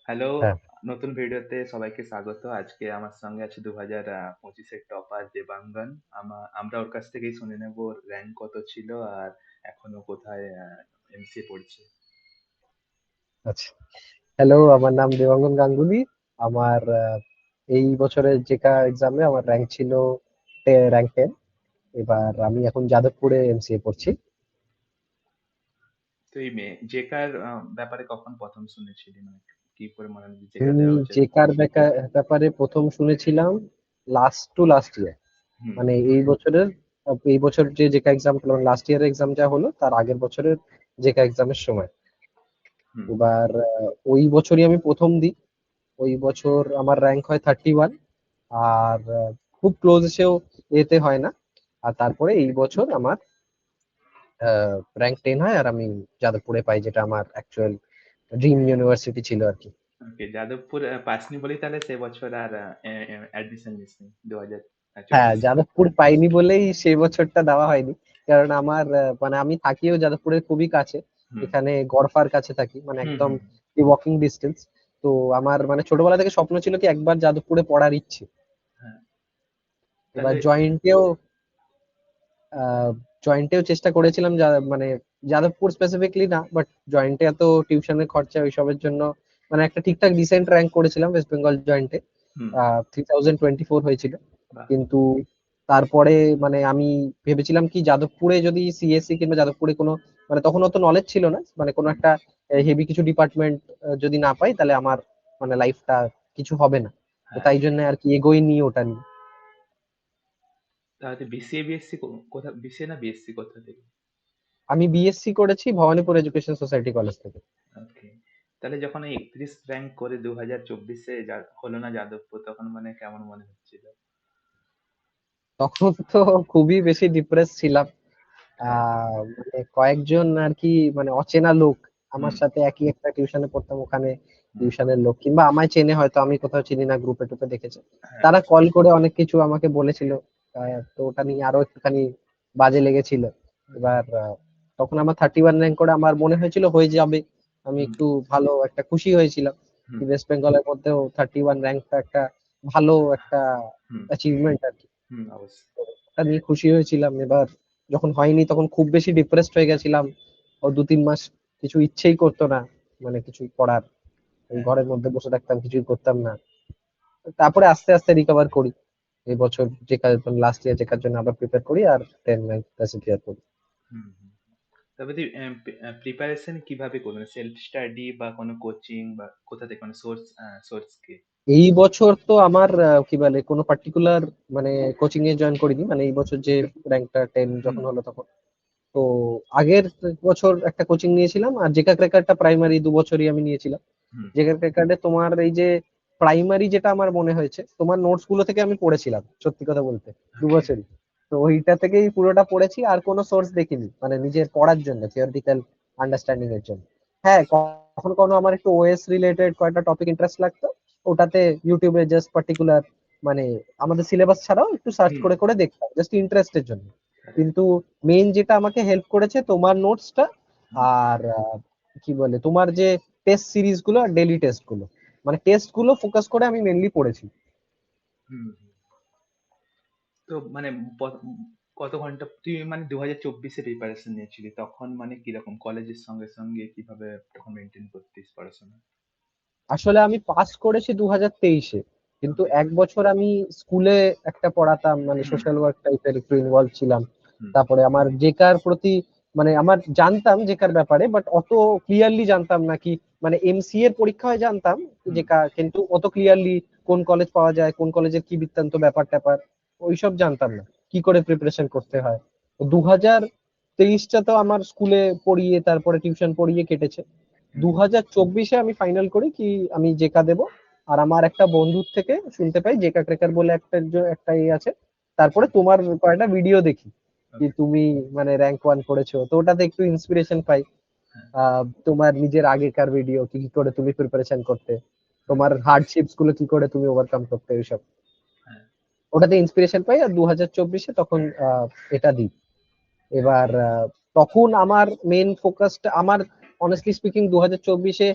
Hello, হ্যাঁ, নতুন ভিডিওতে সবাইকে স্বাগত। আজকে আমার সঙ্গে আছে ২০২৫ এর টপার দেবাঙ্গন। আমরা ওর কাছ থেকেই শুনে নেব ওর র‍্যাংক কত ছিল আর এখনো কোথায় এমসিএ পড়ছে। আচ্ছা। হ্যালো, আমার নাম দেবাঙ্গন গাঙ্গুলি। আমার এই বছরের জেকা এক্সামে আমার র‍্যাংক ছিল র‍্যাংক 10। এবার আমি এখন যাদবপুরে এমসিএ পড়ছি। তো এই জেকার ব্যাপারে কখন ১ম শুনেছিলি? মানে কি করে মনে হলো যে জেকা আমি দেওয়া উচিত? জেকার ব্যাপারে প্রথম শুনেছিলাম লাস্ট ইয়ার, হুম, মানে এই বছর যে জেকা এক্সাম হলো, লাস্ট ইয়ারের এক্সাম যা হলো তার আগের বছরের জেকা এক্সামের সময়। হুম, এবার ওই বছরই আমি প্রথম দিই। ওই বছর আমার র‍্যাংক হয় 31। আর খুব ক্লোজ এসেও এতে হয় না। আর তারপরে এই বছর আমার র‍্যাংক 10 হয় আর আমি যাদবপুরে পাই, যেটা আমার অ্যাকচুয়াল ড্রিম ইউনিভার্সিটি ছিল আর কি। ওকে। যাদবপুর পাসনি বলেই তাহলে সে বছর আর অ্যাডমিশন নিসনি হ্যাঁ, ২০২৪ সালে। যাদবপুর পাইনি বলেই সেই বছরটা দেওয়া হয়নি। কারণ আমার মানে আমি থাকিও যাদবপুরের খুবই কাছে। হুম, এখানে গড়ফার কাছে থাকি, মানে হুম, একদম হুম, ওয়াকিং ডিস্টেন্স। তো আমার মানে ছোটবেলা থেকে স্বপ্ন ছিল কি একবার যাদবপুরে পড়ার ইচ্ছে। হ্যাঁ। এবার তাহলে আহ জয়েন্টেও চেষ্টা করেছিলাম, মানে যাদবপুর স্পেসিফিকলি না, বাট জয়েন্টে এত টিউশনের খরচা ওইসবের জন্য মানে একটা ঠিকঠাক ডিসেন্ট র্যাঙ্ক করেছিলাম ওয়েস্ট বেঙ্গল জয়েন্টে। হুম, 3024 হয়েছিল। বাহ! কিন্তু তারপরে মানে আমি ভেবেছিলাম কি যাদবপুরে যদি সিএসসি কিংবা যাদবপুরে কোনো, মানে তখন অত নলেজ ছিল না, মানে কোনো হুম, একটা হেভি কিছু ডিপার্টমেন্ট যদি না পাই তাহলে আমার মানে লাইফটা কিছু হবে না। তো হ্যাঁ। তাই জন্য আর কি এগোইনি ওটা নিয়ে। তাহলে বিসিএ, বিএসসি কোথা, বিসিএ না বিএসসি কোথা থেকে? আমি বিএসসি করেছি ভবানীপুর এডুকেশন সোসাইটি কলেজ থেকে। ওকে। তাহলে যখন এই ৩১ র‍্যাংক করে ২০২৪ এ হলো না যাদবপুর, তখন মানে কেমন মনে হচ্ছিল? তখন তো খুবই বেশি ডিপ্রেস ছিলাম। হ্যাঁ। মানে কয়েকজন আর কি, মানে অচেনা লোক আমার হুম, সাথে একই একটা টিউশনে পড়তাম ওখানে, হুম, টিউশনের লোক কিংবা আমায় চেনে, হয়তো আমি কোথাও চিনি না, গ্রুপে টুপে দেখেছে, হ্যাঁ, তারা কল করে অনেক কিছু আমাকে বলেছিল। তো ওটা নিয়ে আরো একটুখানি বাজে লেগেছিল। এবার তখন আমার 31 র্যাঙ্ক করে আমার মনে হয়েছিল হয়ে যাবে। আমি হুম, একটু ভালো একটা খুশি হয়েছিলাম হুম, কি ওয়েস্ট বেঙ্গলের মধ্যেও 31 র্যাঙ্কটা একটা ভালো একটা হুম, অ্যাচিভমেন্ট আর কি। হুম, অবশ্যই। তো ওটা নিয়ে খুশি হয়েছিলাম। এবার যখন হয়নি তখন খুব বেশি ডিপ্রেসড হয়ে গেছিলাম। ও ২-৩ মাস কিছু ইচ্ছেই করতো না, মানে কিছু করার। ওই হ্যাঁ। ঘরের মধ্যে বসে থাকতাম, কিছুই করতাম না। তারপরে আস্তে আস্তে রিকভার করি। এই বছর লাস্ট ইয়ার জেকার জন্য আবার প্রিপেয়ার করি আর 10 র্যাঙ্ক প্লাসে ক্লিয়ার করি। হুম, হুম। তবে তুই প্রিপারেশন কিভাবে করবেন? সেলফ স্টাডি বা কোনো কোচিং বা কোথা থেকে, মানে সোর্স কি? এই বছর তো আমার কি বলে কোনো পার্টিকুলার মানে কোচিং এ জয়েন করিনি, মানে এই বছর যে র্যাঙ্কটা 10 হুম, যখন হলো তখন। তো আগের বছর একটা কোচিং নিয়েছিলাম, আর জেকা ক্র্যাকারটা প্রাইমারি 2 বছরই আমি নিয়েছিলাম। হুম, জেকার ক্র্যাকারে তোমার এই যে প্রাইমারি, যেটা আমার মনে হয়েছে তোমার নোটস গুলো থেকে আমি পড়েছিলাম সত্যি কথা বলতে, ওকে। 2 বছরই। তো ওইটা থেকেই পুরোটা পড়েছি, আর কোনো সোর্স দেখিনি, মানে নিজের পড়ার জন্য থিওরিটিক্যাল আন্ডারস্ট্যান্ডিং এর জন্য। হ্যাঁ, কখনো কখনো আমার একটু ওএস রিলেটেড কয়েকটা টপিক ইন্টারেস্ট লাগতো, ওটাতে ইউটিউবে জাস্ট পার্টিকুলার মানে আমাদের সিলেবাস ছাড়াও একটু সার্চ হুম, করে করে দেখতাম জাস্ট ইন্টারেস্টের জন্য। কিন্তু মেইন যেটা আমাকে হেল্প করেছে তোমার নোটসটা, হুম, আর কি বলে তোমার যে টেস্ট সিরিজ গুলো আর ডেইলি টেস্ট গুলো, মানে টেস্ট গুলো ফোকাস করে আমি মেনলি পড়েছি। হুম, হুম। তো মানে কত ঘন্টা তুই মানে ২০২৪ এ প্রিপারেশন নিয়েছিলি, তখন মানে কিরকম কলেজের সঙ্গে সঙ্গে কিভাবে তখন মেনটেন করতিস পড়াশোনা? আসলে আমি পাস করেছি 2023-এ, কিন্তু ওকে। 1 বছর আমি স্কুলে একটা পড়াতাম, মানে হুম, সোশ্যাল ওয়ার্ক টাইপের একটু ইনভলভ ছিলাম। হুম, তারপরে আমার জেকার প্রতি মানে আমার জানতাম জেকার ব্যাপারে, বাট অত ক্লিয়ারলি জানতাম না কি, মানে এমসি এর পরীক্ষা হয় জানতাম হুম, জেকা, কিন্তু অত ক্লিয়ারলি কোন কলেজ পাওয়া যায়, কোন কলেজের কি বৃত্তান্ত ব্যাপার ট্যাপার ওইসব জানতাম না, কি করে প্রিপারেশন করতে হয়। 2023টা তো আমার স্কুলে পড়িয়ে তারপরে টিউশন পড়িয়ে কেটেছে। হুম, 2024-এ আমি ফাইনাল করি কি আমি জেকা দেব। আর আমার একটা বন্ধুর থেকে শুনতে পাই জেকা ক্রেকার বলে একটা আছে। তারপরে হুম, তোমার কয়েকটা ভিডিও দেখি কি ওকে। তুমি মানে র‍্যাঙ্ক 1 করেছো, তো ওটাতে একটু ইন্সপিরেশন পাই। হ্যাঁ, তোমার নিজের আগেকার ভিডিও কি কি করে তুমি প্রিপারেশন করতে, হ্যাঁ, তোমার হার্ডশিপস গুলো কি করে তুমি ওভারকাম করতে, ওইসব হ্যাঁ, ওটাতে ইন্সপিরেশন পাই। আর 2024-এ তখন এটা দিই। এবার তখন আমার মেন ফোকাসটা আমার অনেস্টলি স্পিকিং 2024-এ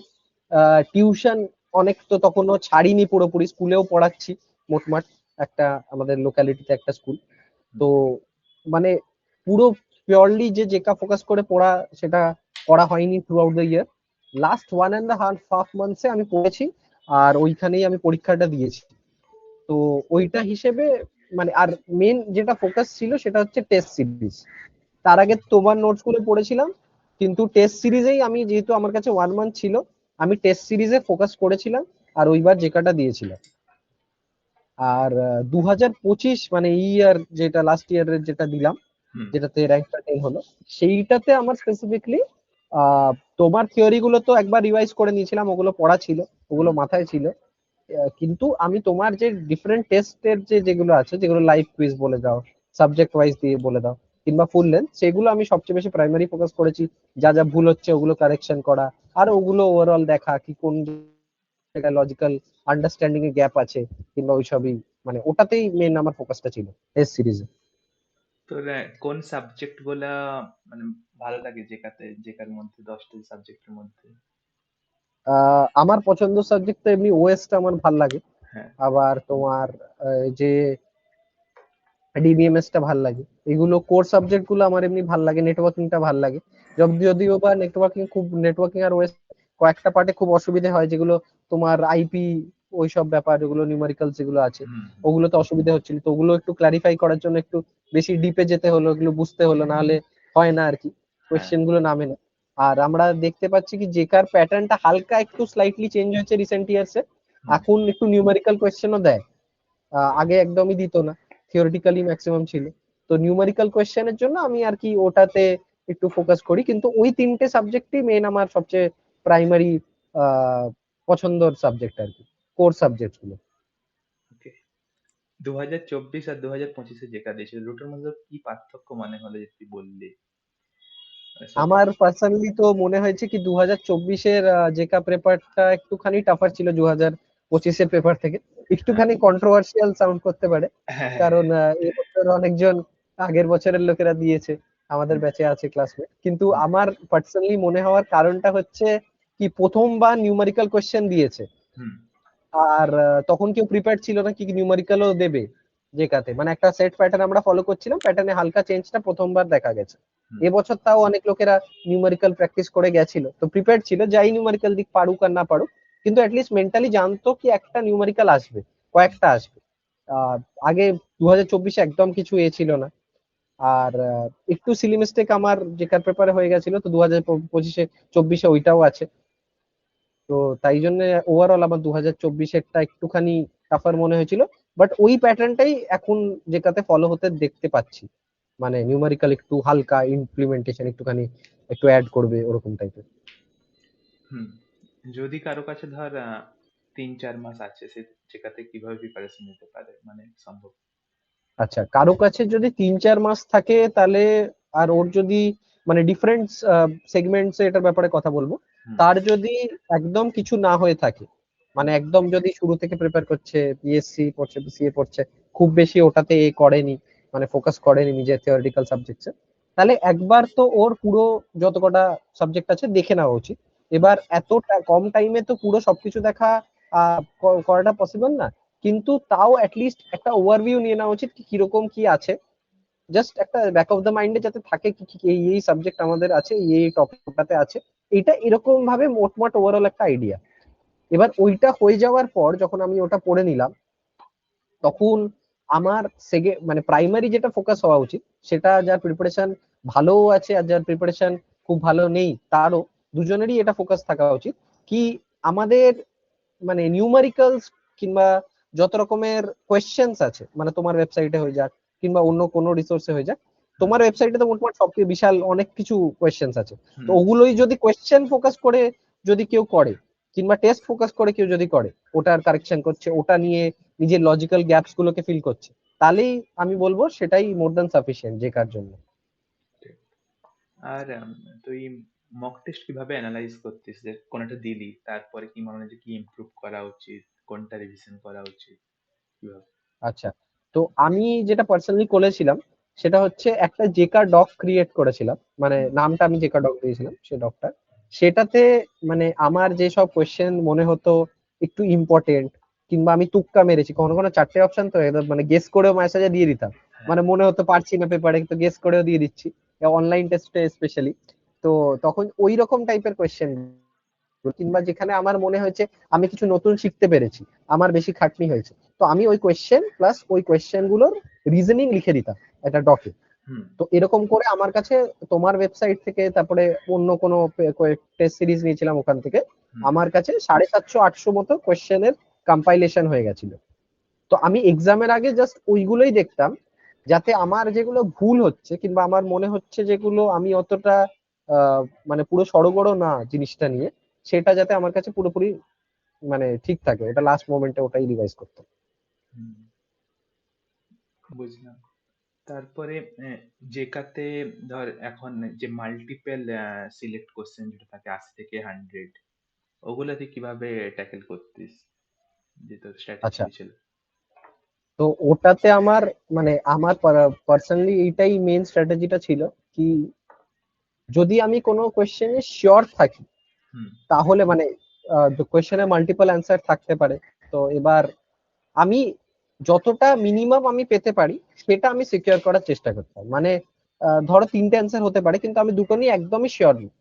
টিউশন অনেক তো তখনও ছাড়িনি পুরোপুরি, স্কুলেও পড়াচ্ছি মোটমাট, একটা আমাদের লোকালিটিতে একটা স্কুল। হুম, তো মানে পুরো পিওরলি যে জেকা ফোকাস করে পড়া, সেটা করা হয়নি through out the year. Last 1.5 মান্থসে আমি পড়েছি, আর ওইখানেই আমি পরীক্ষাটা দিয়েছি। তো ওইটা হিসেবে মানে, আর মেন যেটা ফোকাস ছিল সেটা হচ্ছে টেস্ট সিরিজ। তার আগে তোমার নোটস গুলো পড়েছিলাম, কিন্তু টেস্ট সিরিজেই আমি, যেহেতু আমার কাছে 1 মান্থ ছিল, আমি টেস্ট সিরিজে ফোকাস করেছিলাম, আর ওইবার জেকাটা দিয়েছিলাম। আর 2025 মানে এই ইয়ার, যেটা লাস্ট ইয়ারের যেটা দিলাম, হুম, যেটাতে র্যাঙ্কটা 10 হলো, সেইটাতে আমার স্পেসিফিকলি তোমার থিওরি গুলো তো একবার রিভাইজ করে নিয়েছিলাম, ওগুলো পড়া ছিল, ওগুলো হুম, মাথায় ছিল। কিন্তু আমি তোমার যে ডিফারেন্ট টেস্টের যেগুলো আছে, যেগুলো লাইভ কুইজ বলে দাও, সাবজেক্ট ওয়াইজ দিয়ে বলে দাও, কিংবা ফুল লেন্থ, সেগুলো আমি সবচেয়ে বেশি প্রাইমারি ফোকাস করেছি। যা যা ভুল হচ্ছে ওগুলো কারেকশন করা, আর ওগুলো ওভারঅল দেখা কি কোন জায়গায় লজিক্যাল আন্ডারস্ট্যান্ডিং এ গ্যাপ আছে, কিংবা ওইসবই, মানে ওটাতেই মেন আমার ফোকাসটা ছিল টেস্ট সিরিজে। তোর কোন সাবজেক্ট গুলা মানে ভালো লাগে জেকাতে, জেকার মধ্যে 10টা সাবজেক্টের মধ্যে? আমার পছন্দ সাবজেক্ট তো এমনি ওএসটা আমার ভাল লাগে। হ্যাঁ। আবার তোমার যে ডিবিএমএস টা ভাল লাগে। এগুলো কোর সাবজেক্ট গুলো আমার এমনি ভাল লাগে, নেটওয়ার্কিং টা ভাল লাগে। যদিও বা নেটওয়ার্কিং খুব, নেটওয়ার্কিং আর ওএস কয়েকটা পার্টে খুব অসুবিধা হয়, যেগুলো তোমার আইপি, ওইসব ব্যাপার, যেগুলো নিউমারিক্যাল যেগুলো আছে, হুম, ওগুলোতে অসুবিধা হচ্ছিল। তো ওগুলো একটু ক্লারিফাই করার জন্য একটু বেশি ডিপে যেতে হলো, এগুলো বুঝতে হলো, না হলে হয় না আর কি, হ্যাঁ, কোয়েশ্চেন গুলো নামে না। আর আমরা দেখতে পাচ্ছি কি জেকার প্যাটার্নটা হালকা একটু স্লাইটলি চেঞ্জ হয়েছে রিসেন্ট ইয়ার্সে। হুম, এখন একটু নিউমেরিক্যাল কোয়েশ্চেনও দেয়, আগে একদমই দিত না, থিওরিটিক্যালি ম্যাক্সিমাম ছিল। তো নিউমেরিক্যাল কোয়েশ্চেনের জন্য আমি আর কি ওটাতে একটু ফোকাস করি, কিন্তু ওই তিনটে সাবজেক্টই মেন আমার সবচেয়ে প্রাইমারি পছন্দের সাবজেক্ট আর কি, কোর সাবজেক্ট গুলো। ওকে। 2024 আর 2025 যেটা দিয়েছিল দুটোর মধ্যে কি পার্থক্য মনে হলো যে তুই বললি, মানে সব? আমার পার্সোনালি তো মনে হয়েছে কি 2024-এর জেকা পেপারটা একটুখানি টাফার ছিল 2025-এর পেপার থেকে। হ্যাঁ, একটুখানি কন্ট্রোভার্সিয়াল সাউন্ড করতে পারে, হ্যাঁ, হ্যাঁ, কারণ এবছর অনেকজন আগের বছরের লোকেরা দিয়েছে, আমাদের হুম, ব্যাচে আছে ক্লাসমেট। কিন্তু হুম, আমার পার্সোনালি মনে হওয়ার কারণটা হচ্ছে কি, প্রথমবার নিউমেরিক্যাল কোশ্চেন দিয়েছে, হুম, আর তখন কেউ প্রিপেয়ার ছিল না কি নিউমেরিক্যালও দেবে জেকাতে। মানে একটা সেট প্যাটার্ন আমরা ফলো করছিলাম, প্যাটার্নে হালকা চেঞ্জটা প্রথমবার দেখা গেছে। হুম, এবছর তাও অনেক লোকেরা নিউমেরিক্যাল প্র্যাকটিস করে গেছিল, তো প্রিপেয়ার ছিল, যাই নিউমেরিক্যাল দিক পারুক আর না পারুক, কিন্তু অ্যাটলিস্ট মেন্টালি জানতো কি একটা নিউমেরিক্যাল আসবে, কয়েকটা আসবে। আহ আগে 2024-এ একদম কিছু ছিল না। আর একটু সিলি মিস্টেক আমার জেকার পেপারে হয়ে গেছিল, তো 2025-এ 24-এ ওইটাও আছে। তো তাই জন্য ওভারঅল আমার 2024-এরটা একটুখানি টাফার মনে হয়েছিল। বাট ওই প্যাটার্নটাই এখন যেটাতে ফলো হতে দেখতে পাচ্ছি, মানে নিউমেরিক্যাল একটু হালকা ইমপ্লিমেন্টেশন একটুখানি একটু অ্যাড করবে ওরকম টাইপের। হুম। যদি কারো কাছে ধর 3-4 মাস আছে, সে যেটাতে কিভাবে প্রিপারেশন নিতে পারে, মানে সম্ভব? আচ্ছা, কারো কাছে যদি 3-4 মাস থাকে তাহলে, আর ওর যদি মানে ডিফারেন্ট সেগমেন্টস এটার ব্যাপারে কথা বলবো, হুম, তার যদি একদম কিছু না হয়ে থাকে, মানে হুম, একদম যদি শুরু থেকে প্রিপেয়ার করছে, বিএসসি পড়ছে, বিসিএ পড়ছে, খুব বেশি ওটাতে করেনি, মানে ফোকাস করেনি নিজের থিওরিটিক্যাল সাবজেক্টসে, তাহলে একবার তো ওর পুরো যত কটা সাবজেক্ট আছে দেখে নেওয়া উচিত। হুম, এবার এতটা কম টাইমে তো পুরো সবকিছু দেখা করাটা পসিবল না, কিন্তু তাও অ্যাটলিস্ট একটা ওভারভিউ নিয়ে নেওয়া উচিত কি কিরকম কি আছে, জাস্ট একটা ব্যাক অফ দ্য মাইন্ডে যাতে থাকে কি কি এই এই সাবজেক্ট আমাদের আছে, এই টপিকটাতে আছে, এটা এরকম ভাবে মোটমাট ওভারঅল একটা আইডিয়া। এবার ওইটা হয়ে যাওয়ার পর যখন আমি ওটা পড়ে নিলাম, তখন আমার মানে প্রাইমারি যেটা ফোকাস হওয়া উচিত, সেটা যার প্রিপারেশন ভালোও আছে আর যার প্রিপারেশন খুব ভালো নেই তারও, দুজনেরই এটা ফোকাস থাকা উচিত কি আমাদের মানে নিউমারিক্যালস কিংবা যত রকমের কোয়েশ্চেন্স আছে, মানে তোমার ওয়েবসাইটে হয়ে যাক কিংবা অন্য কোনো রিসোর্সে হয়ে যাক, হুম, তোমার ওয়েবসাইটে তো মোটমাট সব বিশাল অনেক কিছু কোয়েশ্চেন্স আছে। তো হুম, ওগুলোই যদি কোয়েশ্চেন ফোকাস করে যদি কেউ করে, কিংবা টেস্ট ফোকাস করে কেউ যদি করে, ওটার কারেকশন করছে, ওটা নিয়ে নিজের লজিক্যাল গ্যাপস গুলোকে ফিল করছে, তাহলেই আমি বলবো সেটাই মোর দ্যান সাফিসিয়েন্ট জেকার জন্য। ঠিক। আর তুই মক টেস্ট কিভাবে অ্যানালাইজ করতিস, যে কোনটা দিলি তারপরে কি মনে হয় যে কি ইমপ্রুভ করা উচিত, কোনটা রিভিশন করা উচিত, কিভাবে? আচ্ছা, তো আমি যেটা পার্সোনালি করেছিলাম সেটা হচ্ছে একটা জেকা ডক ক্রিয়েট করেছিলাম, মানে হুম, নামটা আমি জেকা ডক দিয়েছিলাম, সেই ডকটা, সেটাতে মানে আমার যে সব কোয়েশ্চেন মনে হতো একটু ইম্পর্টেন্ট, কিংবা আমি তুক্কা মেরেছি, কখনো কোনো চারটে অপশন তো মানে গেস করেও মেসেজে দিয়ে দিতাম, হ্যাঁ। মানে মনে হতো পারছি না পেপারে তো গেস করেও দিয়ে দিচ্ছি, অনলাইন টেস্টে স্পেশালি। তো তখন ওই রকম টাইপের কোয়েশ্চেন, কিংবা যেখানে আমার মনে হয়েছে আমি কিছু নতুন শিখতে পেরেছি, আমার বেশি খাটনি হয়েছে, তো আমি ওই কোয়েশ্চেন প্লাস ওই কোয়েশ্চেন গুলোর রিজনিং লিখে দিতাম একটা ডকে। হুম। তো এরকম করে আমার কাছে তোমার ওয়েবসাইট থেকে, তারপরে অন্য কোনো টেস্ট সিরিজ নিয়েছিলাম ওখান থেকে, হুম। আমার কাছে 750-800 মতো কোয়েশ্চেনের কম্পাইলেশন হয়ে গেছিল। তো আমি এক্সামের আগে জাস্ট ওইগুলোই দেখতাম, যাতে আমার যেগুলো ভুল হচ্ছে কিংবা আমার মনে হচ্ছে যেগুলো আমি অতটা আহ, মানে পুরো সড়গড় না জিনিসটা নিয়ে, সেটা যাতে আমার কাছে পুরোপুরি মানে ঠিক থাকে, ওটা লাস্ট মোমেন্টে ওটাই রিভাইজ করতাম। হুম, বুঝলাম। তারপরে জেকাতে ধর এখন যে মাল্টিপল সিলেক্ট কোশ্চেন যেটা থাকে 80 থেকে 100, ওগুলা তুই কিভাবে ট্যাকেল করতিস, যে তোর আচ্ছা, স্ট্র্যাটেজি ছিল? তো ওটাতে আমার মানে আমার পার্সোনালি এইটাই মেন স্ট্র্যাটেজিটা ছিল, কি যদি আমি কোনো কোয়েশ্চেনে শিওর থাকি, হুম। তাহলে মানে কোয়েশ্চেনে মাল্টিপল অ্যান্সার থাকতে পারে, তো এবার আমি যতটা মিনিমাম আমি পেতে পারি সেটা আমি সিকিউর করার চেষ্টা করতাম। মানে ধরো তিনটে অ্যান্সার হতে পারে, কিন্তু আমি দুটো নিয়ে একদমই শিওর নই,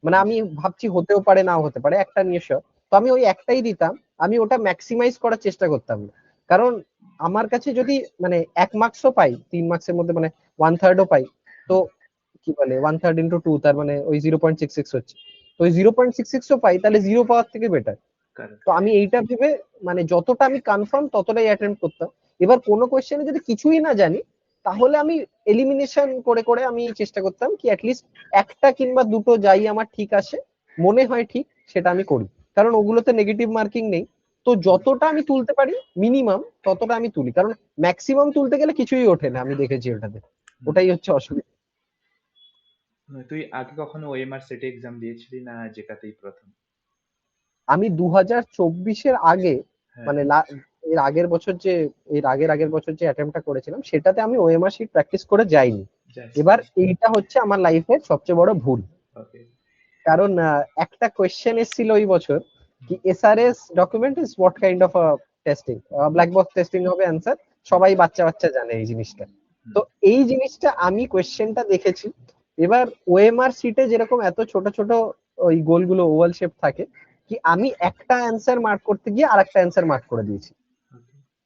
মানে আমি আচ্ছা। ভাবছি হতেও পারে নাও হতে পারে, একটা নিয়ে শিওর, তো আমি ওই একটাই দিতাম। আমি ওটা ম্যাক্সিমাইজ করার চেষ্টা করতাম না, কারণ আমার কাছে যদি মানে 1 মার্কসও পাই, 3 মার্কসের মধ্যে মানে 1/3ও পাই, তো হুম। কি বলে 1/3 × 2, তার মানে ওই 0.66 হচ্ছে, তো ওই 0.66ও পাই, তাহলে জিরো পাওয়ার থেকে বেটার। তো কারেক্ট। আমি এইটা ভেবে মানে যতটা আমি কনফার্ম ততটাই অ্যাটেম্প করতাম। এবার কোনো কোয়েশ্চেনে যদি কিছুই না জানি, তাহলে আমি এলিমিনেশন করে করে আমি চেষ্টা করতাম কি অ্যাটলিস্ট একটা কিংবা দুটো যাই আমার ঠিক আসে, মনে হয় ঠিক, সেটা আমি করি, কারণ ওগুলোতে নেগেটিভ মার্কিং নেই। তো যতটা আমি তুলতে পারি মিনিমাম ততটা আমি তুলি, কারণ ম্যাক্সিমাম তুলতে গেলে কিছুই ওঠে না, আমি দেখেছি ওটাতে, ওটাই হচ্ছে অসুবিধা। তুই আগে কখনো ওএমআর সেটে এক্সাম দিয়েছিলি না জেকাতেই প্রথম? আমি 2024-এর আগে হ্যাঁ। মানে এর আগের বছর যে এর আগের আগের বছর যে অ্যাটেম্পটা করেছিলাম, সেটাতে আমি ওএমআর শিট প্র্যাকটিস করে যাইনি। এবার যাসনি। এইটা হচ্ছে আমার লাইফের সবচেয়ে বড় ভুল, ওকে। কারণ একটা কোয়েশ্চেন এসেছিল ওই বছর, কি SRS document is what kind of testing, black box testing হবে অ্যান্সার, সবাই বাচ্চা বাচ্চা জানে এই জিনিসটা। তো এই জিনিসটা আমি কোয়েশ্চেনটা দেখেছি, এবার ওএমআর শিটে যেরকম এত ছোট ছোট ওই গোলগুলো ওভাল শেপ থাকে, কি আমি একটা অ্যান্সার মার্ক করতে গিয়ে আর একটা অ্যান্সার মার্ক করে দিয়েছি,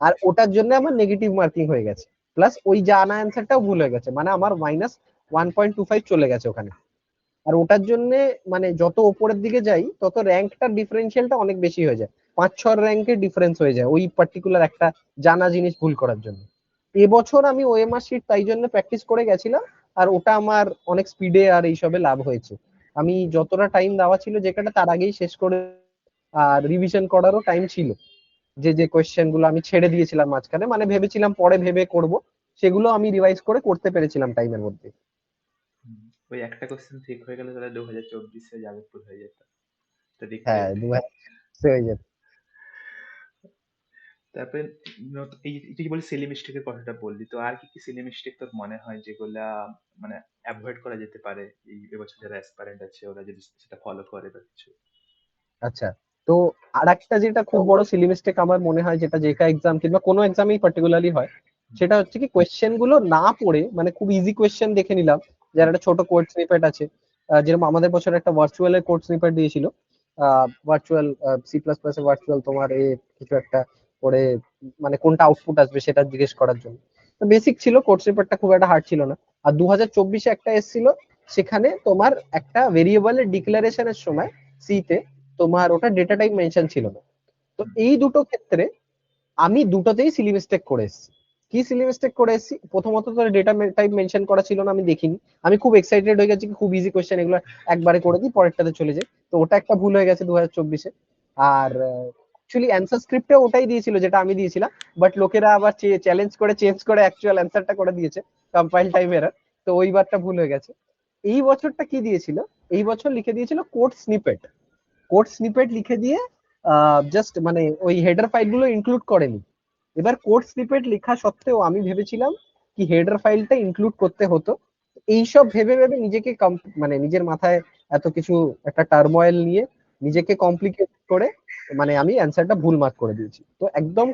আর ওটার জন্য আমার নেগেটিভ মার্কিং হয়ে গেছে, প্লাস ওই জানা অ্যান্সারটাও ভুল হয়ে গেছে, মানে আমার -1.25 চলে গেছে ওখানে। আর ওটার জন্য মানে যত উপরের দিকে যাই তত র্যাঙ্কটার ডিফারেন্সিয়ালটা অনেক বেশি হয়ে যায়, 5-6 র্যাঙ্কের ডিফারেন্স হয়ে যায় ওই পার্টিকুলার একটা জানা জিনিস ভুল করার জন্য। এবছর আমি ওএমআর শিট তাই জন্য প্র্যাকটিস করে গেছিলাম, আর ওটা আমার অনেক স্পিডে আর এইসবে লাভ হয়েছে। আমি যতটা টাইম দেওয়া ছিল যেখানে তার আগেই শেষ করে, আর রিভিশন করারও টাইম ছিল, যে যে কোয়েশ্চেন গুলো আমি ছেড়ে দিয়েছিলাম মাঝখানে, মানে ভেবেছিলাম পরে ভেবে করব, সেগুলো আমি রিভাইজ করে করতে পেরেছিলাম টাইমের মধ্যে। হুম। ওই একটা কোশ্চেন ঠিক হয়ে গেলে তাহলে 2024-এ যাদবপুর হয়ে যেত, তো দেখতে হ্যাঁ, পেতে। 2000 হয়ে যেত। তারপরে এই তুই কি বলি সিলি মিস্টেকের কথাটা বললি, তো আর কি কি সিলি মিস্টেক তোর মনে হয় যেগুলা মানে অ্যাভয়েড করা যেতে পারে এই এবছর যারা অ্যাসপারেন্ট আছে ওরা যদি সেটা ফলো করে বা কিছু? আচ্ছা, তো আরেকটা যেটা খুব বড় সিলি মিস্টেক আমার মনে হয়, যেটা জেকা এক্সাম কিংবা কোনো এক্সামেই পার্টিকুলারলি হয়, সেটা হচ্ছে কি কোয়েশ্চেন গুলো না পড়ে, মানে খুব ইজি কোয়েশ্চেন দেখে নিলাম, যার হুম। একটা ছোট কোড স্নিপেট আছে, যেরকম আমাদের বছর একটা ভার্চুয়াল এর কোড স্নিপেট দিয়েছিল, ভার্চুয়াল সি প্লাস প্লাস এর ভার্চুয়াল তোমার কিছু একটা করে, মানে কোনটা আউটপুট আসবে সেটা জিজ্ঞেস করার জন্য। তো বেসিক ছিল, কোড স্নিপেটটা খুব একটা হার্ড ছিল না। আর 2024-এ একটা এসেছিল, সেখানে তোমার একটা ভেরিয়েবলের ডিক্লারেশনের সময় সি তে তোমার ওটা ডেটা টাইপ মেনশন ছিল না। তো হুম। এই দুটো ক্ষেত্রে আমি দুটোতেই সিলি মিস্টেক করে এসেছি। কি সিলি মিস্টেক করে এসেছি, প্রথমত তো ডেটা টাইপ মেনশন করা ছিল না, আমি দেখিনি, আমি খুব এক্সাইটেড হয়ে গেছি, খুব ইজি কোয়েশ্চেন এগুলো একবারে করে দিই পরেরটাতে চলে যাই, তো ওটা একটা ভুল হয়ে গেছে 2024-এ। আর অ্যাকচুয়ালি অ্যান্সার স্ক্রিপ্টে ওটাই দিয়েছিল যেটা আমি দিয়েছিলাম, বাট লোকেরা আবার চ্যালেঞ্জ করে চেঞ্জ করে অ্যাকচুয়াল অ্যান্সারটা করে দিয়েছে, কম্পাইল টাইম এরর, তো ওইবারটা ভুল হয়ে গেছে। এই বছরটা কি দিয়েছিল, এই বছর লিখে দিয়েছিল কোড স্নিপেট, কোড স্নিপেট লিখে দিয়ে জাস্ট মানে ওই হেডার ফাইল গুলো ইনক্লুড করেনি। এবার কোড স্নিপেট লেখা সত্ত্বেও আমি ভেবেছিলাম কি হেডার ফাইলটা ইনক্লুড করতে হতো। এইসব ভেবে ভেবে নিজেকে মানে নিজের মাথায় এত কিছু একটা টার্মোয়েল নিয়ে নিজেকে কমপ্লিকেট করে মানে আমি অ্যান্সারটা ভুল মার্ক করে দিয়েছি। তো একদম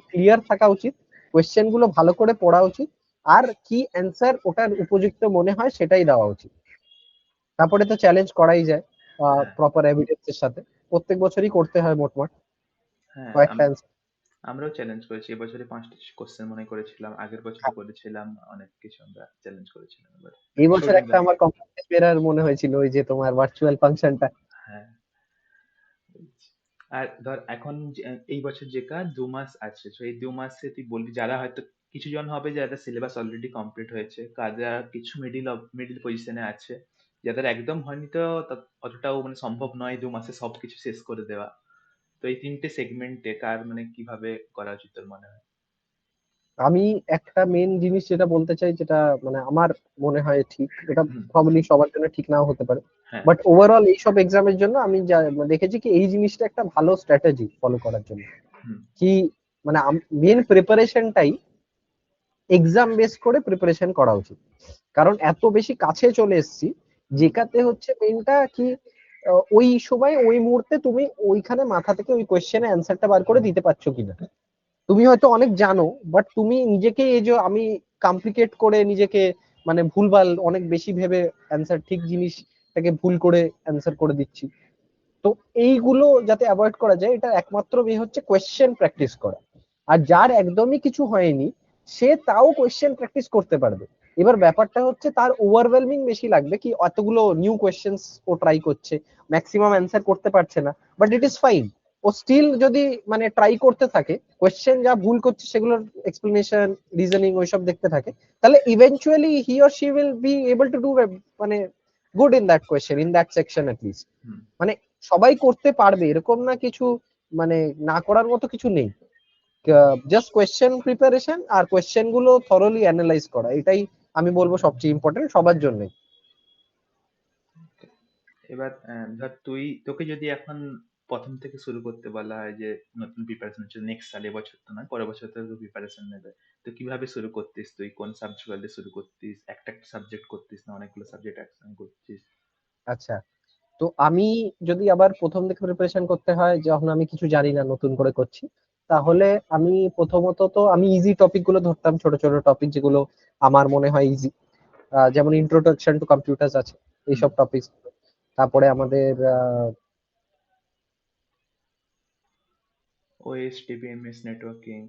ক্লিয়ার থাকা উচিত, কোয়েশ্চেন গুলো ভালো করে পড়া উচিত, আর কি অ্যান্সার ওটার উপযুক্ত মনে হয় সেটাই দেওয়া উচিত। তারপরে তো চ্যালেঞ্জ করাই যায় হ্যাঁ, প্রপার এভিডেন্স এর সাথে, প্রত্যেক বছরই করতে হয় মোটমাট হ্যাঁ, কয়েকটা অ্যান্সার। আমরাও চ্যালেঞ্জ করেছি। এবছরে ৫টা কোশ্চেন মনে করেছিলাম। আগের বছরও করেছিলাম। অনেক কিছু আমরা চ্যালেঞ্জ করেছিলাম এবার। এই বছর স্টুডেন্ট একটা আমার কম্পিটিটিভ এরার মনে হয়েছিল, ওই যে তোমার ভার্চুয়াল ফাংশনটা। হ্যাঁ, বুঝছি। আর ধর এখন এই বছর যেটা ২ মাস আছে। সো এই ২ মাসে তুই বলবি যারা হয়তো কিছু জন হবে যাদের সিলেবাস অলরেডি কমপ্লিট হয়েছে, কারা কিছু মিডল পজিশনে আছে। যাদের একদম হয়নি তো অতটাও মানে সম্ভব নয় ২ মাসে সবকিছু শেষ করে দেওয়া। তো এই ৩ টে সেগমেন্টে কার মানে কিভাবে করা উচিত তোর মনে হয়? আমি একটা মেন জিনিস যেটা বলতে চাই, যেটা মানে আমার মনে হয় ঠিক, এটা হুম, প্রবাবলি সবার জন্য ঠিক নাও হতে পারে, হ্যাঁ, বাট ওভারঅল এইসব এক্সামের জন্য আমি যা দেখেছি কি এই জিনিসটা একটা ভালো স্ট্র্যাটেজি ফলো করার জন্য, হুম, কি মানে মেন প্রিপারেশনটাই এক্সাম বেস করে প্রিপারেশন করা উচিত। কারণ এত বেশি কাছে চলে এসেছি, হুম, যেটাতে হচ্ছে মেনটা কি ওই সময় ওই মুহূর্তে তুমি ওইখানে মাথা থেকে ওই কোয়েশ্চেনের অ্যান্সারটা বার করে দিতে পারছো কিনা। তুমি হয়তো অনেক জানো, বাট তুমি নিজেকে এই যে আমি কমপ্লিকেট করে নিজেকে মানে ভুলভাল অনেক বেশি ভেবে অ্যান্সার ঠিক জিনিসটাকে ভুল করে অ্যান্সার করে দিচ্ছি। তো এইগুলো যাতে অ্যাভয়েড করা যায়, এটা একমাত্র ওয়ে হচ্ছে কোয়েশ্চেন প্র্যাকটিস করা। আর যার একদমই কিছু হয়নি, সে তাও কোয়েশ্চেন প্র্যাকটিস করতে পারবে। এবার ব্যাপারটা হচ্ছে তার ওভারওয়েলমিং বেশি লাগবে, কি অতগুলো নিউ কোয়েশ্চেন্স ও ট্রাই করছে, ম্যাক্সিমাম অ্যান্সার করতে পারছে না, বাট ইট ইজ ফাইন। ও স্টিল যদি মানে ট্রাই করতে থাকে, কোয়েশ্চেন যা ভুল করছে সেগুলোর এক্সপ্লেনেশন, রিজনিং ওইসব দেখতে থাকে, তাহলে eventually he or she will be able to do মানে good in that question, in that section at least. হুম। মানে সবাই করতে পারবে এরকম না, কিছু মানে না করার মতো কিছু নেই। জাস্ট কোয়েশ্চেন প্রিপারেশন আর কোয়েশ্চেন গুলো থরলি অ্যানালাইজ করা, এটাই আমি বলবো সবচেয়ে ইম্পর্টেন্ট সবার জন্যই। এবার ধর তোকে যদি এখন প্রথম থেকে শুরু করতে বলা হয় যে নতুন প্রিপারেশন হচ্ছে নেক্সট সাল, এবছর তো নয় পরের বছর থেকে প্রিপারেশন নেবে, তো কিভাবে শুরু করতিস? তুই কোন সাবজেক্ট দিয়ে শুরু করতিস? একটা একটা সাবজেক্ট করতিস না অনেকগুলো সাবজেক্ট একসঙ্গে করতিস? আচ্ছা, তো আমি যদি আবার প্রথম থেকে প্রিপারেশন করতে হয় যখন আমি কিছু জানি না, নতুন করে করছি, তাহলে আমি প্রথমত তো আমি ইজি টপিক গুলো ধরতাম, ছোট ছোট টপিক যেগুলো আমার মনে হয় ইজি, যেমন ইন্ট্রোডাকশন টু কম্পিউটার্স আছে, হুম। এইসব টপিক। তারপরে আমাদের ওএস, টিবিএমএস, নেটওয়ার্কিং,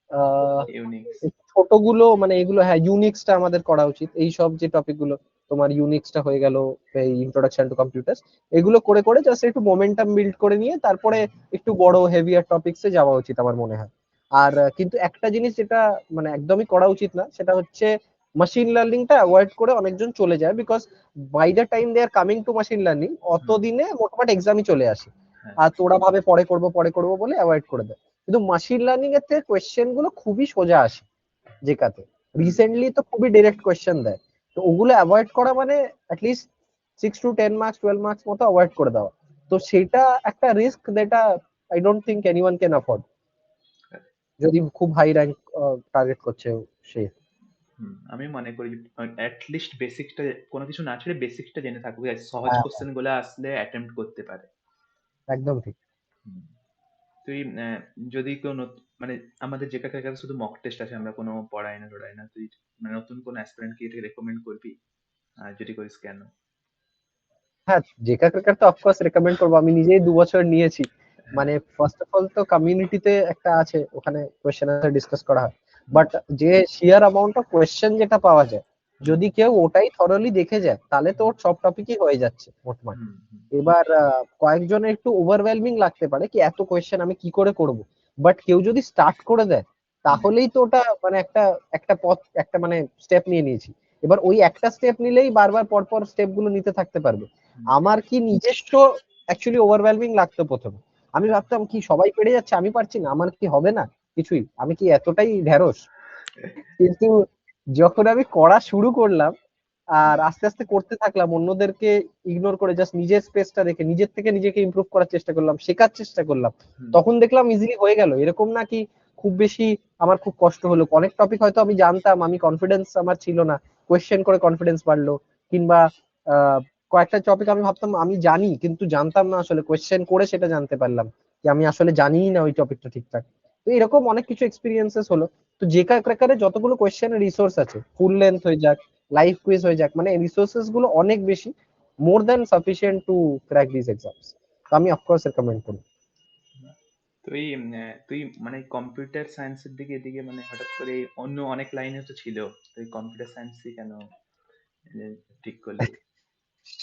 আহ ইউনিক্স। এই ছোটগুলো মানে এগুলো, হ্যাঁ ইউনিক্সটা আমাদের করা উচিত। এই সব যে টপিক গুলো, তোমার ইউনিক্সটা হয়ে গেল, এই ইন্ট্রোডাকশন টু কম্পিউটার্স, এগুলো করে করে জাস্ট একটু মোমেন্টাম বিল্ড করে নিয়ে তারপরে একটু বড় হেভিয়ার টপিকসে যাওয়া উচিত আমার মনে হয়। আর কিন্তু একটা জিনিস যেটা মানে একদমই করা উচিত না, সেটা হচ্ছে মেশিন লার্নিংটা অ্যাভয়েড করে অনেকজন চলে যায়, because by the time they are coming to machine learning অত হুম, দিনে মোটামুটি এক্সামই চলে আসে। হ্যাঁ, আর তোরা ভাবে পরে করবো বলে অ্যাভয়েড করে দেয়। কিন্তু মেশিন লার্নিং এর থেকে কোয়েশ্চেন গুলো খুবই সোজা আসে জেকাতে। হুম, রিসেন্টলি তো খুবই ডিরেক্ট কোয়েশ্চেন দেয়। তো ওগুলো অ্যাভয়েড করা মানে অ্যাটলিস্ট 6 to 10 মার্কস 12 মার্কস মতো অ্যাভয়েড করে দেওয়া। তো সেটা একটা রিস্ক যেটা I don't think anyone can afford, যদি খুব হাই র্যাঙ্ক টার্গেট করছে সে। হুম। আমি মনে করি অ্যাটলিস্ট বেসিকটা, কোনো কিছু না ছেড়ে বেসিকটা জেনে থাকবে, সহজ হ্যাঁ, কোশ্চেন গুলো আসলে অ্যাটেম্প্ট করতে পারে। একদম ঠিক। হুম। তুই যদি কেউ মানে আমাদের যে কাছে শুধু মক টেস্ট আছে, আমরা কোনো পড়াই না টড়াই না, তুই মানে নতুন কোন অ্যাসপিরেন্ট কি এটাকে রেকমেন্ড করবি? আর যদি করিস কেন? হ্যাঁ, জেকা ক্রিকেট তো অফকোর্স রেকমেন্ড করবো, আমি নিজেই 2 বছর নিয়েছি। হ্যাঁ, মানে ফার্স্ট অফ অল তো কমিউনিটিতে একটা আছে, ওখানে কোয়েশ্চেন আনসার ডিসকাস করা হয়, হুম, বাট যে শিয়ার অ্যামাউন্ট অফ কোয়েশ্চেন যেটা পাওয়া যায়, হুম, যদি কেউ ওটাই থরলি দেখে যায়, তাহলে তো হুম, ওর সব টপিকই হয়ে যাচ্ছে মোটমাট। হুম, হুম, এবার কয়েকজনের একটু ওভারওয়েলমিং লাগতে পারে, কি এত কোয়েশ্চেন আমি কি করে করব, বাট কেউ যদি স্টার্ট করে দেয়, হুম, তাহলেই তো ওটা মানে একটা একটা পথ, একটা মানে স্টেপ নিয়ে নিয়েছি। এবার ওই একটা স্টেপ নিলেই বারবার পরপর স্টেপ গুলো নিতে থাকতে পারবে। হুম, আমার কি নিজস্ব অ্যাকচুয়ালি ওভারওয়েলমিং লাগতো প্রথমে, আমি হ্যাঁ, ভাবতাম কি সবাই পেরে যাচ্ছে আমি পারছি না, আমার কি হবে না কিছুই, আমি কি এতটাই ঢেঁড়স। কিন্তু যখন আমি করা শুরু করলাম আর আস্তে আস্তে করতে থাকলাম, অন্যদেরকে ইগনোর করে জাস্ট নিজের স্পেসটা রেখে নিজের থেকে নিজেকে ইমপ্রুভ করার চেষ্টা করলাম, শেখার চেষ্টা করলাম, হুম, তখন দেখলাম ইজিলি হয়ে গেল। এরকম না কি খুব বেশি আমার খুব কষ্ট হলো। অনেক টপিক হয়তো আমি জানতাম, আমি কনফিডেন্স আমার ছিল না, কোয়েশ্চেন করে কনফিডেন্স বাড়লো, কিংবা আহ, কয়েকটা টপিক আমি ভাবতাম আমি জানি কিন্তু জানতাম না, আসলে কোয়েশ্চেন করে সেটা জানতে পারলাম। কি আমি আসলে জানিই না ওই টপিকটা ঠিকঠাক। তো এরকম অনেক কিছু এক্সপিরিয়েন্সেস হলো। তো জেকা ক্র্যাকারে যতগুলো কোয়েশ্চেনের রিসোর্স আছে, ফুল লেন্থ হয়ে যাক, লাইভ কুইজ হয়ে যাক, মানে রিসোর্সেস গুলো অনেক বেশি, more than sufficient two crack this exams. তো আমি অফকোর্স রেকমেন্ড করি। তুই মানে কম্পিউটার সায়েন্সের দিকে এদিকে মানে হঠাৎ করে অন্য অনেক লাইনে তো ছিল, তুই কম্পিউটার সায়েন্সই কেন ঠিক করলি?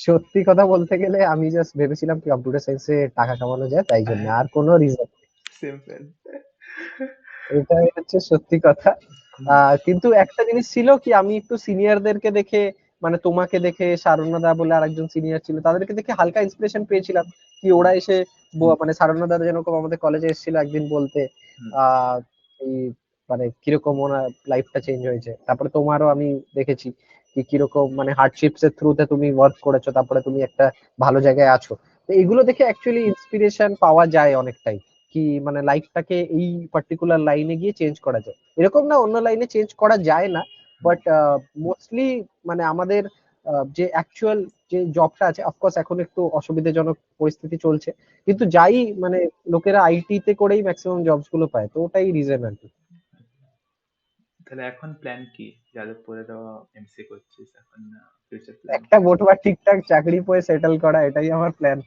সত্যি কথা বলতে গেলে আমি জাস্ট ভেবেছিলাম কি কম্পিউটার সায়েন্সে টাকা কামানো যায়, তাই জন্য, আর কোনো রিজন। সিম্পল। এটাই হচ্ছে সত্যি কথা। কিন্তু একটা জিনিস ছিল কি, আমি একটু সিনিয়রদেরকে দেখে, মানে তোমাকে দেখে, শারণ্যদা বলে আরেকজন সিনিয়র ছিল, তাদেরকে দেখে হালকা ইন্সপিরেশন পেয়েছিলাম কি ওরা এসে মানে শারণ্যদা যেরকম আমাদের কলেজে এসেছিল একদিন বলতে আহ এই মানে কিরকম ওনার লাইফটা চেঞ্জ হয়েছে। তারপরে তোমারও আমি দেখেছি কি কিরকম মানে হার্ডশিপস এর থ্রুতে তুমি ওয়ার্ক করেছো, তারপরে তুমি একটা ভালো জায়গায় আছো। তো এগুলো দেখে অ্যাকচুয়ালি ইন্সপিরেশন পাওয়া যায় অনেকটাই, কি মানে লাইফটাকে এই পার্টিকুলার লাইনে গিয়ে চেঞ্জ করা যায়। এরকম না অন্য লাইনে চেঞ্জ করা যায় না, বাট মোস্টলি মানে আমাদের যে অ্যাকচুয়াল যে জবটা আছে, অফকোর্স এখন একটু অসুবিধাজনক পরিস্থিতি চলছে, কিন্তু যাই মানে লোকেরা আইটি তে করেই ম্যাক্সিমাম জবস গুলো পায়, তো ওটাই রিজন আর কি। তাহলে এখন প্ল্যান কি? যাদবপুরে তো এমসিএ করছিস এখন, ফিউচার প্ল্যান? একটা বটুয়া ঠিকঠাক চাকরি পেয়ে সেটেল করা, এটাই আমার প্ল্যান।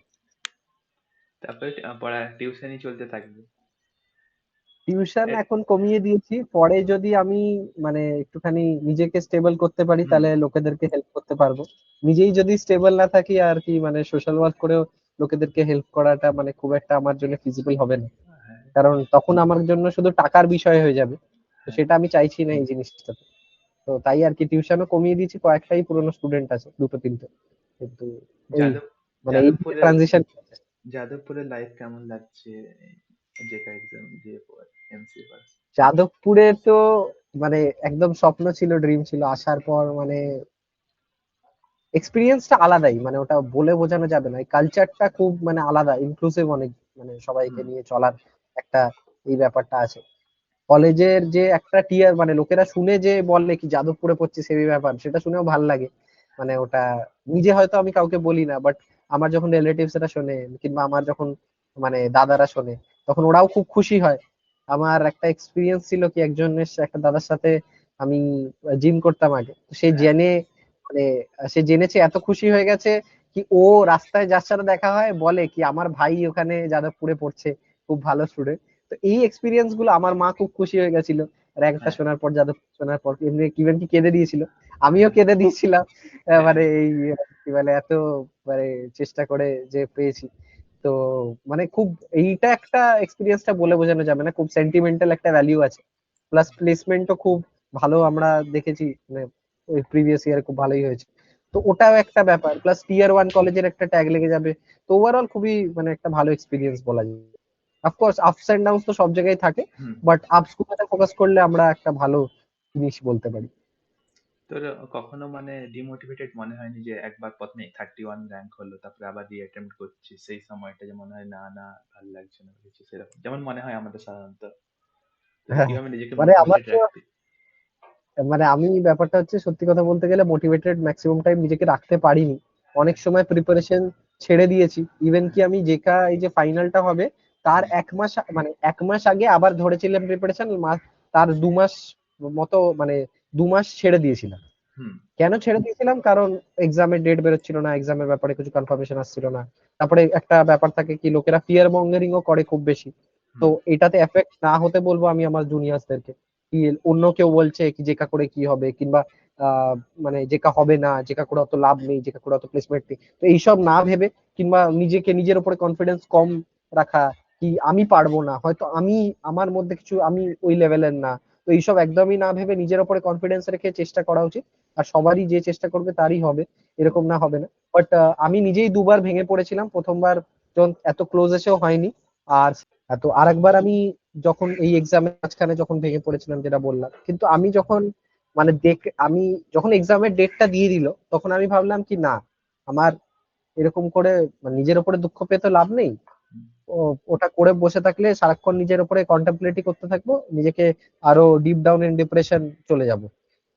তারপরে পড়া টিউশনই চলতে থাকবে। টিউশন এ- এখন কমিয়ে দিয়েছি, পরে যদি আমি মানে একটুখানি নিজেকে স্টেবল করতে পারি হুম। তাহলে লোকেদেরকে হেল্প করতে পারবো। নিজেই যদি স্টেবল না থাকি আর কি, মানে সোশ্যাল ওয়ার্ক করেও লোকেদেরকে হেল্প করাটা মানে খুব একটা আমার জন্য ফিজিবল হবে না, হ্যাঁ। কারণ তখন আমার জন্য শুধু টাকার বিষয় হয়ে যাবে। তো হ্যাঁ। সেটা আমি চাইছি না এই জিনিসটা। তো তাই আর কি টিউশনও কমিয়ে দিয়েছি, কয়েকটাই পুরোনো স্টুডেন্ট আছে, দুটো তিনটে, কিন্তু ওই যাদব মানে এই যাদবপুরের ট্রানজিশন। যাদবপুরের লাইফ কেমন লাগছে? জেকা এক্সাম দিয়ে পর এমসিএ পাস। যাদবপুরে তো মানে একদম স্বপ্ন ছিল, ড্রিম ছিল, আসার পর মানে এক্সপিরিয়েন্সটা আলাদাই, মানে ওটা বলে বোঝানো যাবে না। এই কালচারটা খুব মানে আলাদা, ইনক্লুসিভ অনেক, মানে সবাইকে হুম। নিয়ে চলার একটা এই ব্যাপারটা আছে। কলেজের যে একটা টিয়ার মানে লোকেরা শুনে যে বলে কি যাদবপুরে পড়ছে সেই ব্যাপার, সেটা শুনেও ভাল লাগে। মানে ওটা নিজে হয়তো আমি কাউকে বলি না, বাট আমার যখন রিলেটিভস এরা শোনে, কিংবা আমার যখন মানে দাদারা শোনে, তখন ওরাও খুব খুশি হয়। আমার একটা এক্সপিরিয়েন্স ছিল কি একজনের একটা দাদার সাথে আমি জিম করতাম আগে, তো সে হ্যাঁ। জেনে মানে সে জেনেছে এত খুশি হয়ে গেছে কি ও রাস্তায় যার সাথে দেখা হয় বলে কি আমার ভাই ওখানে যাদবপুরে পড়ছে, খুব ভালো স্টুডেন্ট। তো এই এক্সপিরিয়েন্স গুলো আমার মা খুব খুশি হয়ে গেছিল র্যাঙ্কটা হ্যাঁ। শোনার পর, যাদবপুর শোনার পর, এমনি ইভেন কি কেঁদে দিয়েছিল, আমিও হ্যাঁ। কেঁদে দিয়েছিলাম। হ্যাঁ। মানে এই কি বলে এত মানে চেষ্টা করে যে পেয়েছি। তো মানে খুব এইটা একটা এক্সপিরিয়েন্সটা বলে বোঝানো যাবে না, খুব সেন্টিমেন্টাল একটা ভ্যালিউ আছে। প্লাস প্লেসমেন্টও খুব ভালো আমরা দেখেছি, মানে ওই প্রিভিয়াস ইয়ার খুব ভালোই হয়েছে। তো ওটাও একটা ব্যাপার, প্লাস টিয়ার 1 কলেজের একটা ট্যাগ লেগে যাবে। তো ওভারঅল খুবই মানে একটা ভালো এক্সপিরিয়েন্স বলা যায়। অফকোর্স আপস এন্ড ডাউনস তো সব জায়গায় থাকে, হুম। বাট আপস গুলোতে ফোকাস করলে আমরা একটা ভালো জিনিস বলতে পারি। তোর কখনো মানে ডিমোটিভেটেড মনে হয়নি যে একবার প্রথমে 31 র্যাঙ্ক হলো, তারপরে আবার রিঅ্যাটেম্প্ট করছি, সেই সময়টা যে মনে হয় না না ভালো লাগছে না কিছু, সেরকম যেমন মনে হয় আমাদের সাধারণত? তো হ্যাঁ, কিভাবে নিজেকে মানে আমার মোটিভেটেড তো রাখবি? মানে আমি ব্যাপারটা হচ্ছে সত্যি কথা বলতে গেলে মোটিভেটেড ম্যাক্সিমাম টাইম নিজেকে রাখতে পারিনি। অনেক হ্যাঁ। সময় প্রিপারেশন ছেড়ে দিয়েছি। ইভেন কি হ্যাঁ। আমি যেটা এই যে ফাইনালটা হবে তার হুম। 1 মাস মানে 1 মাস আগে আবার ধরেছিলাম প্রিপারেশন, তার 2 মাস মতো মানে 2 মাস ছেড়ে দিয়েছিলাম। হুম। কেন ছেড়ে দিয়েছিলাম, কারণ এক্সামের ডেট বেরোচ্ছিল না, এক্সামের ব্যাপারে কিছু কনফার্মেশন আসছিল না। তারপরে একটা ব্যাপার থাকে কি লোকেরা ফিয়ার মঙ্গারিং ও করে খুব বেশি। তো হুম। এটাতে এফেক্ট না হতে বলবো আমি আমার জুনিয়রসদেরকে, কি অন্য কেউ বলছে কি জেকা করে কি হবে, কিংবা আহ মানে জেকা হবে না, জেকা করে অত লাভ নেই, জেকা করে অত প্লেসমেন্ট নেই, তো এইসব না ভেবে, কিংবা নিজেকে নিজের উপরে কনফিডেন্স কম রাখা, কি আমি পারবো না, হয়তো আমি আমার মধ্যে কিছু আমি ওই লেভেলের না, তো এইসব একদমই না ভেবে নিজের উপরে কনফিডেন্স রেখে চেষ্টা করা উচিত। আর সবারই যে চেষ্টা করবে তারই হবে, এরকম না হবে না। বাট আমি নিজেই দুবার ভেঙে পড়েছিলাম, প্রথমবার যখন এত ক্লোজ এসেও হয়নি, আর তো আরেকবার আমি যখন এই এক্সামের মাঝখানে যখন ভেঙে পড়েছিলাম যেটা বললাম, কিন্তু আমি যখন মানে আমি যখন এক্সামের ডেটটা দিয়ে দিল, তখন আমি ভাবলাম কি না, আমার এরকম করে মানে নিজের উপরে দুঃখ পেয়ে তো লাভ নেই। ওটা করে বসে থাকলে সারাক্ষণ নিজের উপরে কন্টেম্পলেটই করতে থাকবো, নিজেকে আরো ডিপ ডাউন ইন ডিপ্রেশন চলে যাব।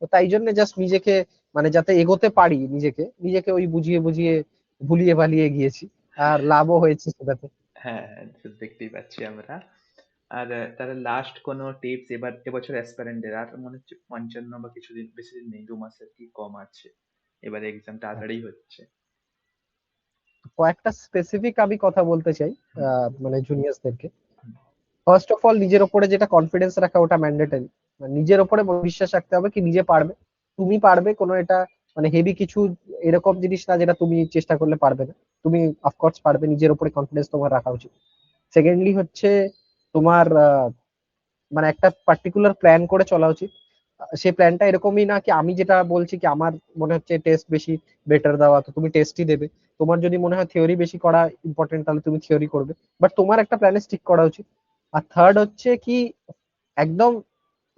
তো তাই জন্য জাস্ট নিজেকে মানে যাতে এগোতে পারি, নিজেকে নিজেকে ওই বুঝিয়ে বুঝিয়ে ভুলিয়ে ভালিয়ে গিয়েছি, আর লাভও হয়েছে সেটাতে। হ্যাঁ, হ্যাঁ, দেখতেই পাচ্ছি আমরা। আর তাহলে লাস্ট কোনো টিপস এবছর অ্যাসপিরেন্টদের আর মনে হচ্ছে ৫৫ বা কিছুদিন বেশি দিন নেই, ২ মাসের কি কম আছে। এবারে এক্সাম তাড়াতাড়ি হচ্ছে। কয়েকটা স্পেসিফিক আমি কথা বলতে চাই হুম, মানে জুনিয়র্সদেরকে। হুম, ফার্স্ট অফ অল নিজের ওপরে যেটা কনফিডেন্স রাখা ওটা ম্যান্ডেটরি। নিজের ওপরে বিশ্বাস রাখতে হবে কি নিজে পারবে, তুমি পারবে। কোনো এটা মানে হেভি কিছু এরকম জিনিস না যেটা তুমি চেষ্টা করলে পারবে না। তুমি অফকোর্স পারবে, নিজের উপরে কনফিডেন্স তোমার রাখা উচিত। সেকেন্ডলি হচ্ছে তোমার মানে একটা পার্টিকুলার প্ল্যান করে চলা উচিত। সেই প্ল্যানটা এরকমই না কি আমি যেটা বলছি কি আমার মনে হচ্ছে টেস্ট বেশি বেটার দেওয়া, তো তুমি টেস্টই দেবে। তোমার যদি মনে হয় থিওরি বেশি করা ইম্পর্টেন্ট, তাহলে তুমি থিওরি করবে। বাট তোমার একটা প্ল্যানে স্টিক করা উচিত। আর থার্ড হচ্ছে কি একদম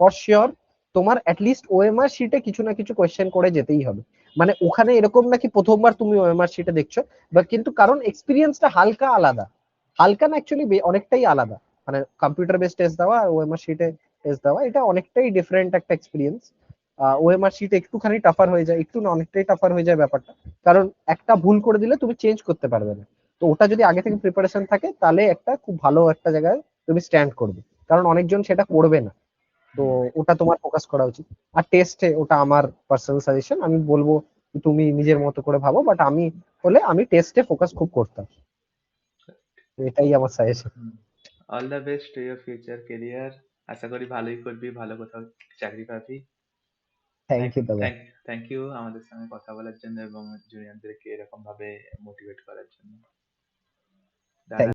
ফর শিওর তোমার অ্যাটলিস্ট ওএমআর শিটে কিছু না কিছু কোয়েশ্চেন করে যেতেই হবে। মানে ওখানে এরকম নাকি প্রথমবার তুমি ওএমআর শিটে দেখছো, বা কিন্তু কারণ এক্সপিরিয়েন্সটা হালকা আলাদা। হালকা না, অ্যাকচুয়ালি অনেকটাই আলাদা। মানে কম্পিউটার বেস টেস্ট দেওয়া আর ওএমআর শিটে টেস্ট দেওয়া, এটা অনেকটাই ডিফারেন্ট একটা এক্সপিরিয়েন্স। ওএমআর শিট একটুখানি টাফার হয়ে যায়, একটু না অনেকটাই টাফার হয়ে যায় ব্যাপারটা। কারণ একটা ভুল করে দিলে তুমি চেঞ্জ করতে পারবে না। তো ওটা যদি আগে থেকে প্রিপারেশন থাকে তাহলে একটা খুব ভালো একটা জায়গায় তুমি স্ট্যান্ড করবে। কারণ অনেকজন সেটা করবে না। তো হুম। ওটা তোমার ফোকাস করা উচিত। আর টেস্টে ওটা আমার পার্সোনাল সাজেশন, আমি বলবো তুমি নিজের মতো করে ভাবো, বাট আমি হলে আমি টেস্টে ফোকাস খুব করতাম। তো এটাই আমার সাজেশন। হুম। All the best to your future career. আশা করি ভালোই করবি, ভালো কোথাও চাকরি পাবি। থ্যাংক থ্যাংক ইউ দাদা। থ্যাংক থ্যাংক ইউ আমাদের সঙ্গে কথা বলার জন্য এবং জুনিয়রদেরকে এরকম ভাবে মোটিভেট করার জন্য। থ্যাংক